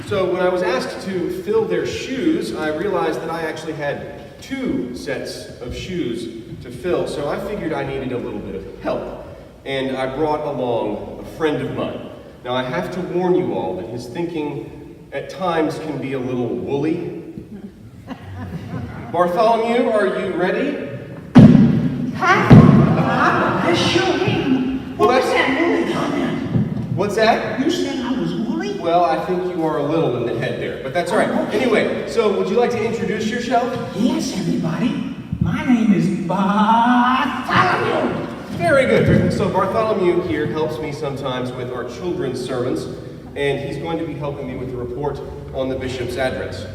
So when I was asked to fill their shoes, I realized that I actually had 2 sets of shoes to fill, so I figured I needed a little bit of help. And I brought along a friend of mine. Now I have to warn you all that his thinking at times can be a little woolly. Bartholomew, are you ready? I sure am. What was that woolly comment? What's that? You said I was woolly? Well, I think you are a little in the head there, but that's all right. Anyway, so would you like to introduce yourself? Yes, everybody. My name is Bartholomew. Very good. So Bartholomew here helps me sometimes with our children's sermons, and he's going to be helping me with the report on the bishop's address.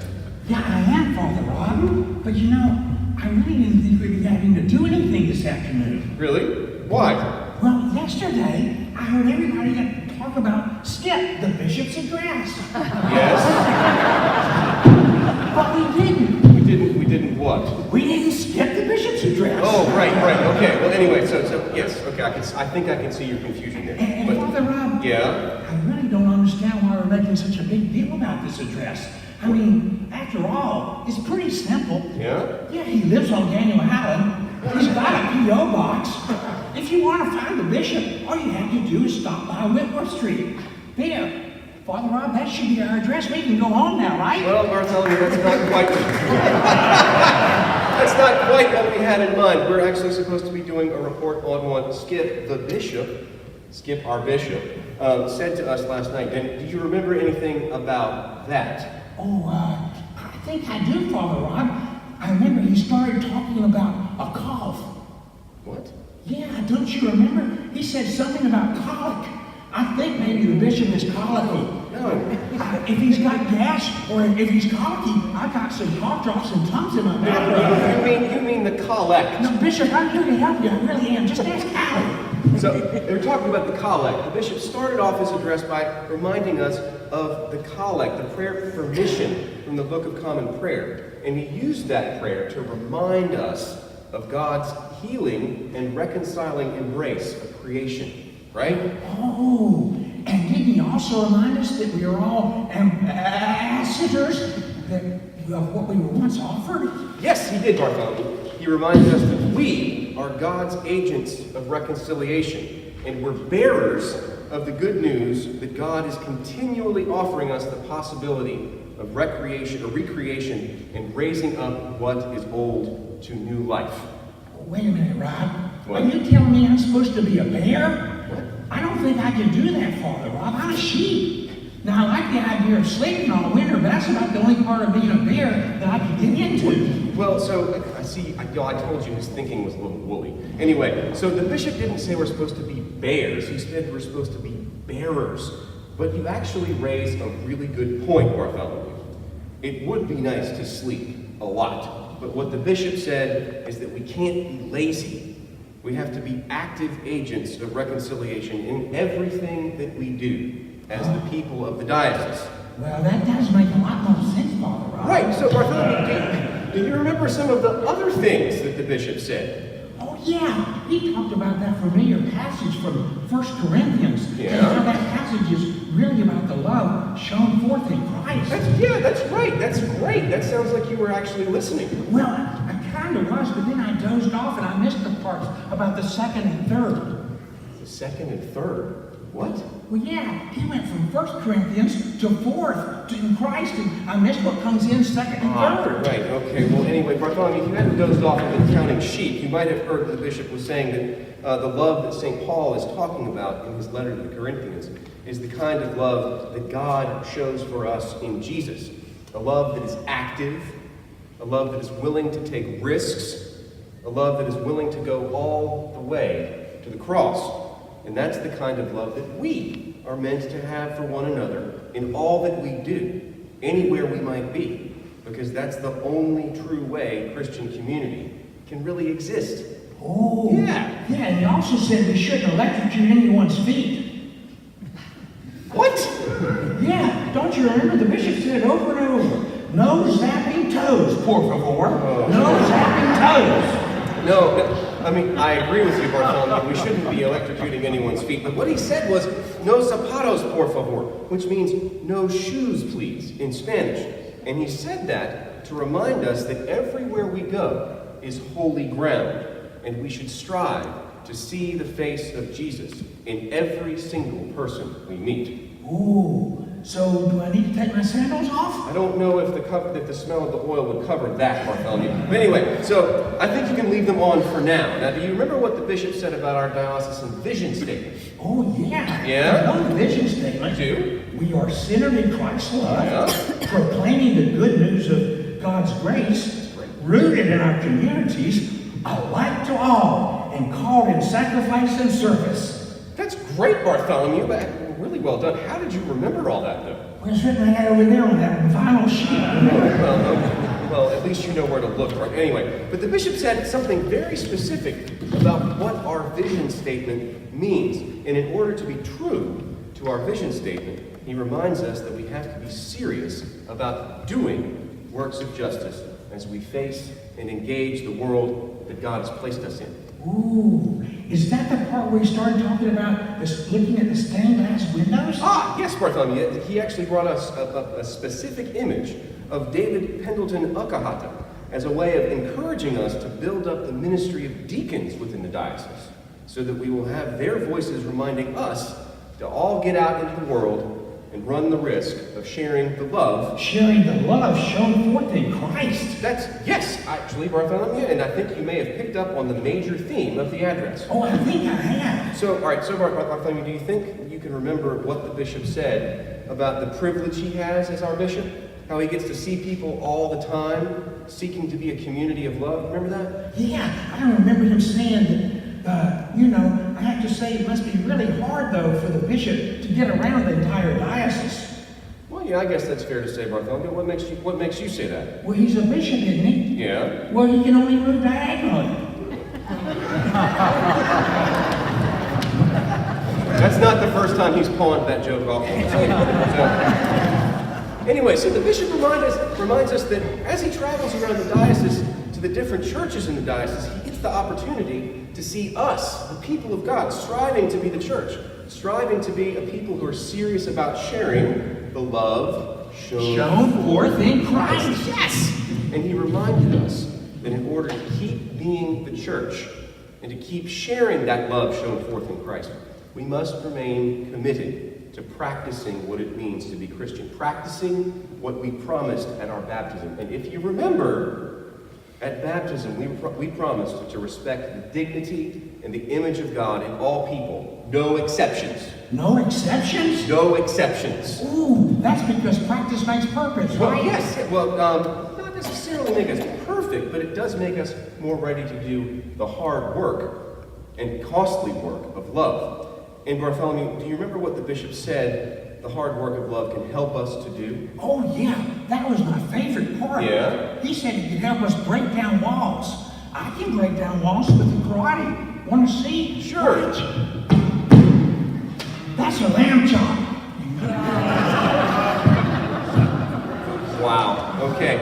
Yeah, I am, Father Rob. But you know, I really didn't think we'd be having to do anything this afternoon. Really? Why? Well, yesterday, I heard everybody talk about Skip, the bishop's address. Yes? But we didn't. We didn't what? We didn't skip the bishop's address. Oh, right, okay. Well, anyway, so yes, okay, I think I can see your confusion there. And Father Rob, yeah? I really don't understand why we're making such a big deal about this address. I mean, after all, it's pretty simple. Yeah? Yeah, he lives on Daniel Island. He's got a P.O. box. If you want to find the bishop, all you have to do is stop by Whitworth Street. There. Father Rob, that should be our address. We can go home now, right? Well, Bartholomew, that's not quite that's not quite what we had in mind. We're actually supposed to be doing a report on what Skip, the bishop, Skip, our bishop, said to us last night. And do you remember anything about that? Oh, I think I do, Father Rob. I remember he started talking about a cough. What? Yeah, don't you remember? He said something about colic. I think maybe the bishop is colicky. No. If he's got gas or if he's colicky, I got some cough drops and Tums in my bathroom. You mean the collect? No, Bishop, I'm here to help you. I really am. Just ask Callie. So, they were talking about the collect. The bishop started off his address by reminding us of the collect, the prayer for mission from the Book of Common Prayer. And he used that prayer to remind us of God's healing and reconciling embrace of creation. Right? Oh, and didn't he also remind us that we are all ambassadors of what we were once offered? Yes, he did, Bartholomew. He reminded us that we are God's agents of reconciliation, and we're bearers of the good news that God is continually offering us the possibility of recreation and raising up what is old to new life. Wait a minute, Rob. What? Are you telling me I'm supposed to be a bear? What? I don't think I can do that, Father Rob. I'm a sheep. Now, I like the idea of sleeping all winter, but that's about the only part of being a bear that I can get into. Well, so, I see, I told you his thinking was a little woolly. Anyway, so the bishop didn't say we're supposed to be bears. He said we're supposed to be bearers. But you actually raised a really good point, Bartholomew. It would be nice to sleep a lot. But what the bishop said is that we can't be lazy. We have to be active agents of reconciliation in everything that we do as the people of the diocese. Well, that does make a lot more sense, Father Rob. Right, so Bartholomew, do you remember some of the other things that the bishop said? Oh, yeah. He talked about that familiar passage from 1 Corinthians. Yeah. And how that passage is really about the love shown forth in Christ. That's right. That's great. That sounds like you were actually listening. Well, I kind of was, but then I dozed off and I missed the parts about the second and third. The second and third? What? Well, yeah, he went from 1 Corinthians to 4th in Christ, and I missed what comes in second and third. Right, okay. Well, anyway, Bartholomew, if you hadn't dozed off and been counting sheep, you might have heard the bishop was saying that the love that St. Paul is talking about in his letter to the Corinthians is the kind of love that God shows for us in Jesus. A love that is active, a love that is willing to take risks, a love that is willing to go all the way to the cross. And that's the kind of love that we are meant to have for one another in all that we do, anywhere we might be, because that's the only true way Christian community can really exist. Oh, yeah. Yeah, and he also said we shouldn't electrocute anyone's feet. What? Yeah, don't you remember the bishop said it over and over? No zapping toes, por favor. Oh. No zapping toes. No, I mean, I agree with you, Bartholomew. We shouldn't be electrocuting anyone's feet. But what he said was, no zapatos, por favor, which means no shoes, please, in Spanish. And he said that to remind us that everywhere we go is holy ground, and we should strive to see the face of Jesus in every single person we meet. Ooh, so do I need to take my sandals off? I don't know if the smell of the oil would cover that, Bartholomew. But anyway, so I think you can leave them on for now. Now, do you remember what the bishop said about our diocesan vision statement? Oh, yeah. Yeah? I know the vision statement. You do? We are centered in Christ's love, Yeah. proclaiming the good news of God's grace, rooted in our communities, alike to all, and called in sacrifice and service. That's great, Bartholomew, but really well done. How did you remember all that, though? Well, it's written right over there on that vinyl sheet. Well, at least you know where to look, right? Anyway, but the bishop said something very specific about what our vision statement means. And in order to be true to our vision statement, he reminds us that we have to be serious about doing works of justice as we face and engage the world that God has placed us in. Ooh, is that the part where he started talking about this, looking at the stained glass windows? Ah, yes, Bartholomew. He actually brought us a specific image of David Pendleton Ukahata as a way of encouraging us to build up the ministry of deacons within the diocese, so that we will have their voices reminding us to all get out into the world and run the risk of sharing the love. Sharing the love shown forth in Christ. Yes, actually, Bartholomew, and I think you may have picked up on the major theme of the address. Oh, I think I have. So, all right, so Bartholomew, do you think you can remember what the bishop said about the privilege he has as our bishop? How he gets to see people all the time, seeking to be a community of love. Remember that? Yeah, I remember him saying that, I have to say it must be really hard, though, for the bishop to get around the entire diocese. Well, yeah, I guess that's fair to say, Bartholomew. What makes you say that? Well, he's a bishop, isn't he? Yeah. Well, he can only move diagonally. That's not the first time he's pawned that joke off. Anyway, so the bishop reminds us that as he travels around the diocese to the different churches in the diocese, he gets the opportunity to see us, the people of God, striving to be the church, striving to be a people who are serious about sharing the love shown forth in Christ. Yes! And he reminded us that in order to keep being the church and to keep sharing that love shown forth in Christ, we must remain committed to practicing what it means to be Christian, practicing what we promised at our baptism. And if you remember, at baptism, we promised to respect the dignity and the image of God in all people. No exceptions. No exceptions? No exceptions. Ooh, that's because practice makes perfect, Well, right? yes. Well, not necessarily make us perfect, but it does make us more ready to do the hard work and costly work of love. And Bartholomew, do you remember what the bishop said the hard work of love can help us to do? Oh, yeah. That was my favorite part. Yeah? He said he could help us break down walls. I can break down walls with the karate. Want to see? Sure. Watch. That's a lamb chop. Wow. Okay.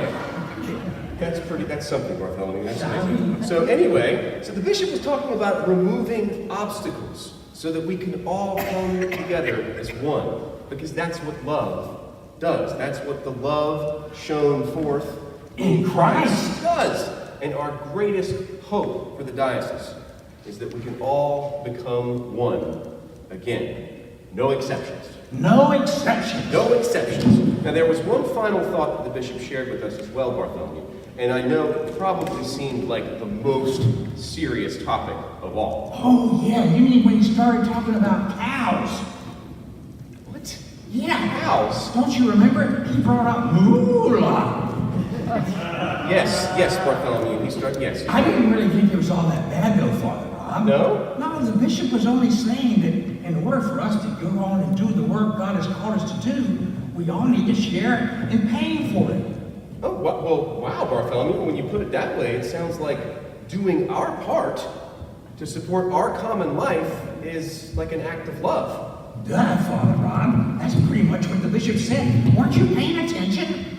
That's something, Bartholomew. That's amazing. So anyway, the bishop was talking about removing obstacles so that we can all come together as one. Because that's what love does. That's what the love shown forth In Christ does. And our greatest hope for the diocese is that we can all become one again. No exceptions. No exceptions. No exceptions. Now, there was one final thought that the bishop shared with us as well, Bartholomew. And I know it probably seemed like the most serious topic of all. Oh, yeah. You mean when he started talking about cows? What? Yeah. Cows? Don't you remember? He brought up moolah. Yes, Bartholomew. Yes. I didn't really think it was all that bad, though, Father Rob. No? No, the bishop was only saying that in order for us to go on and do the work God has called us to do, we all need to share in paying for it. Oh, well, wow, Bartholomew. When you put it that way, it sounds like doing our part to support our common life is like an act of love. Duh, Father Rob. That's pretty much what the bishop said. Weren't you paying attention?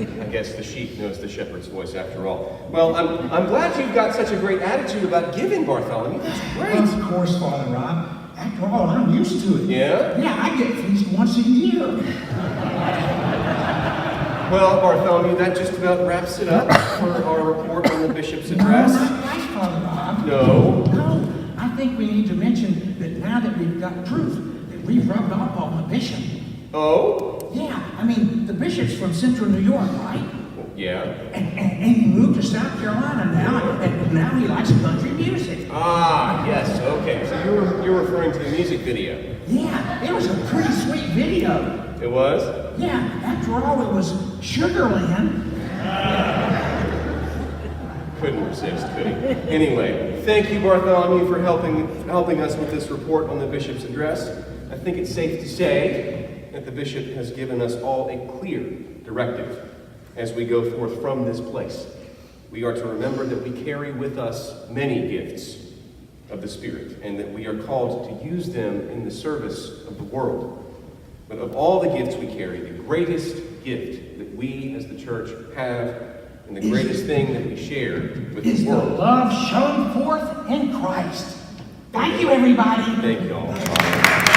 I guess the sheep knows the shepherd's voice after all. Well, I'm glad you've got such a great attitude about giving, Bartholomew. That's great. Of course, Father Rob. After all, I'm used to it. Yeah? Yeah, I get feast once a year. Well, Bartholomew, that just about wraps it up for our report on the bishop's address. No, not quite, Father Rob. No? No, I think we need to mention that now that we've got proof that we've rubbed off on the bishop. Oh? Yeah, I mean, the bishop's from Central New York, right? Yeah. And he moved to South Carolina now, and now he likes country music. Ah, yes, okay. So you're referring to the music video. Yeah, it was a pretty sweet video. It was? Yeah, after all, it was Sugarland. Couldn't resist, could he? Anyway, thank you, Bartholomew, for helping us with this report on the bishop's address. I think it's safe to say that the bishop has given us all a clear directive as we go forth from this place. We are to remember that we carry with us many gifts of the Spirit, and that we are called to use them in the service of the world. But of all the gifts we carry, the greatest gift that we as the church have, and the greatest thing that we share with Is the the world. love shown forth in Christ. Thank you, everybody. Thank you all.